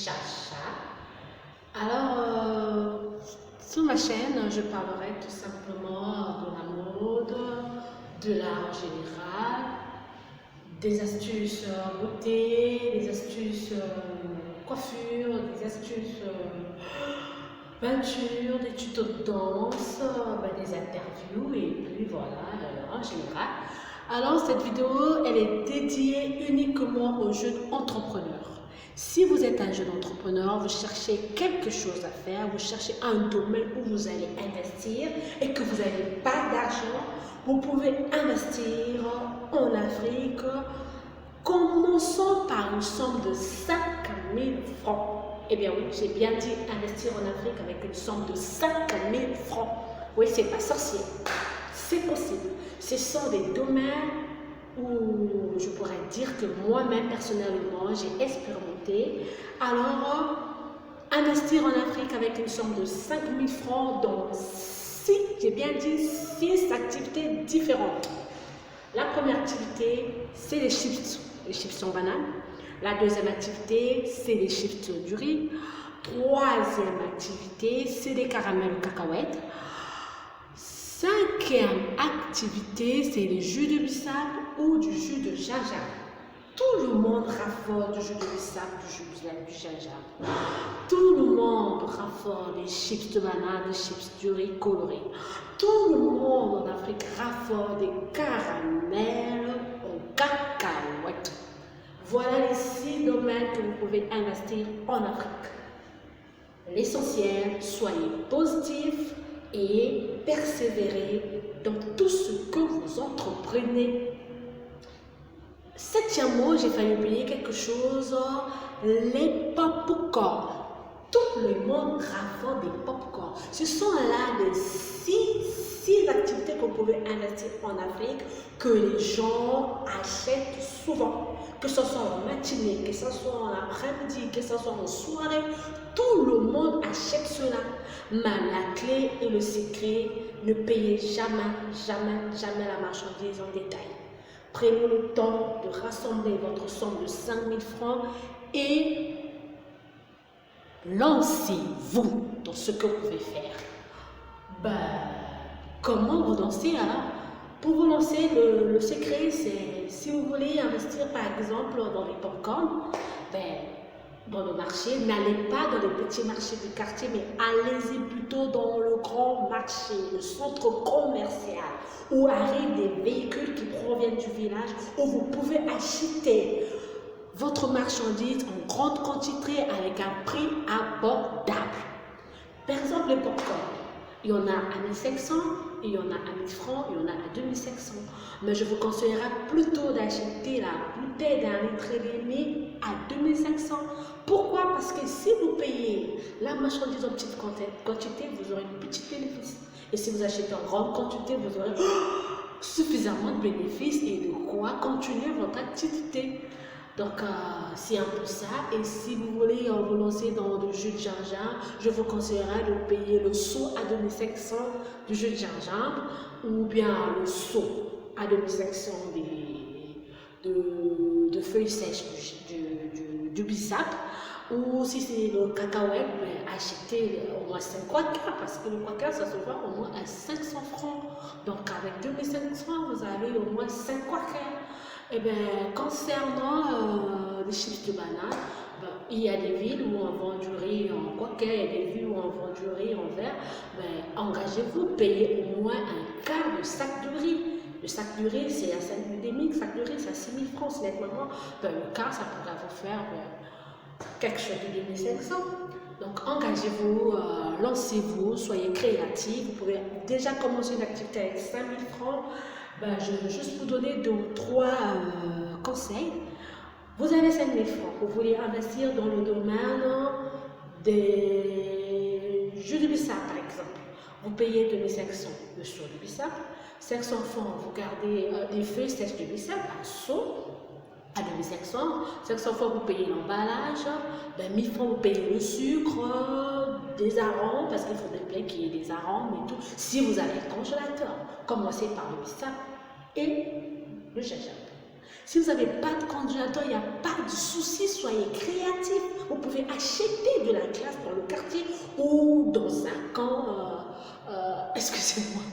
Chacha. Alors, sur ma chaîne, je parlerai tout simplement de la mode, de l'art en général, des astuces beauté, des astuces coiffure, des astuces peinture, des tutos de danse, des interviews et puis voilà, en général. Alors cette vidéo, elle est dédiée uniquement aux jeunes entrepreneurs. Si vous êtes un jeune entrepreneur, vous cherchez quelque chose à faire, vous cherchez un domaine où vous allez investir et que vous n'avez pas d'argent, vous pouvez investir en Afrique. Commençons par une somme de 5 000 francs. Eh bien oui, j'ai bien dit investir en Afrique avec une somme de 5 000 francs. Oui, c'est pas sorcier. C'est possible. Ce sont des domaines où je pourrais dire que moi-même, personnellement, j'ai expérimenté. Alors, investir en Afrique avec une somme de 5 000 francs dans 6, j'ai bien dit 6 activités différentes. La première activité, c'est les chips en banane. La deuxième activité, c'est les chips du riz. Troisième activité, c'est des caramels aux cacahuètes. Cinquième activité, c'est les jus de bissap ou du jus de gingembre. Tout le monde raffole du jus de bissap, du jus du gingembre. Tout le monde raffole des chips de banane, des chips du riz colorés. Tout le monde en Afrique raffole des caramels aux cacahuètes. Voilà les 6 domaines que vous pouvez investir en Afrique. L'essentiel, soyez positif et persévérez dans tout ce que vous entreprenez. Septième mot, j'ai failli oublier quelque chose, les pop-corn. Tout le monde raffole des pop-corn. Ce sont là les 6 activités que vous pouvez investir en Afrique que les gens achètent souvent. Que ce soit en matinée, que ce soit en après-midi, que ce soit en soirée, tout le monde achète cela. Mais la clé et le secret, ne payez jamais la marchandise en détail. Prenez le temps de rassembler votre somme de 5 000 francs et lancez-vous dans ce que vous pouvez faire. Comment vous lancer alors? Pour vous lancer, le secret, c'est si vous voulez investir par exemple dans les pop-corn, dans le marché, n'allez pas dans les petits marchés du quartier, mais allez-y plutôt dans le grand marché, le centre commercial, où arrivent des véhicules qui proviennent du village, où vous pouvez acheter votre marchandise en grande quantité avec un prix abordable. Par exemple, les pop-corn, il y en a à 1 500, il y en a à 1 000 francs, il y en a à 2 500. Mais je vous conseillerais plutôt d'acheter la bouteille d'1,5 litre à 2 500. Pourquoi? Parce que si vous payez la marchandise en petite quantité, vous aurez un petit bénéfice. Et si vous achetez en grande quantité, vous aurez suffisamment de bénéfices et de quoi continuer votre activité. Donc, c'est un peu ça. Et si vous voulez vous lancer dans le jus de gingembre, je vous conseillerais de payer le seau à 2 500 du jus de gingembre ou bien le seau à 2 500 de feuilles sèches du bissap. Ou si c'est le cacahuète, achetez au moins 5 quakers parce que le quaker, ça se vend au moins à 500 francs. Donc, avec 2 500, vous avez au moins 5 quakers. Eh bien, concernant les chips de banane, il y a des villes où on vend du riz en quaker, il y a des villes où on vend du riz en verre. Engagez-vous, payez au moins un quart de sac de riz. Le sac de riz, c'est à 5 000 sac de riz, c'est à 6 000 francs, c'est nettement. Le quart, ça pourrait vous faire quelque chose de 2 500. Donc, engagez-vous, lancez-vous, soyez créatifs. Vous pouvez déjà commencer une activité avec 5 000 francs. Je vais juste vous donner 2 ou 3 conseils. Vous avez 5 000 francs, vous voulez investir dans le domaine des jus de bissap par exemple. Vous payez 2 500 le seau de bissap, 500 francs, vous gardez les feuilles sèches de bissap, un seau à 2 500, 500 francs vous payez l'emballage, 1 000 francs vous payez le sucre, des arômes, parce qu'il faudrait bien qu'il y ait des arômes et tout. Si vous avez un congélateur, commencez par le bissap et le gingembre. Si vous n'avez pas de congélateur, il n'y a pas de souci, soyez créatifs. Vous pouvez acheter de la glace dans le quartier ou dans un camp, excusez-moi,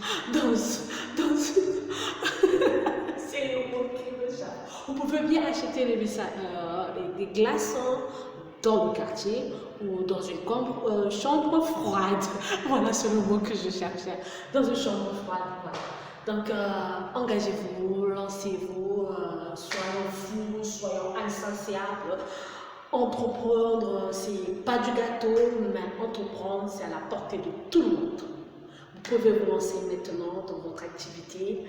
c'est le mot qui me chappe. Vous pouvez bien acheter des glaçons dans le quartier ou dans une chambre froide. Voilà, c'est le mot que je cherchais. Dans une chambre froide, voilà. Donc, engagez-vous, lancez-vous, soyons fous, soyons insatiables. Entreprendre, c'est pas du gâteau, mais entreprendre, c'est à la portée de tout le monde. Vous pouvez vous lancer maintenant dans votre activité.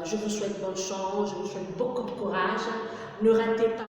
Je vous souhaite bonne chance, je vous souhaite beaucoup de courage. Ne ratez pas.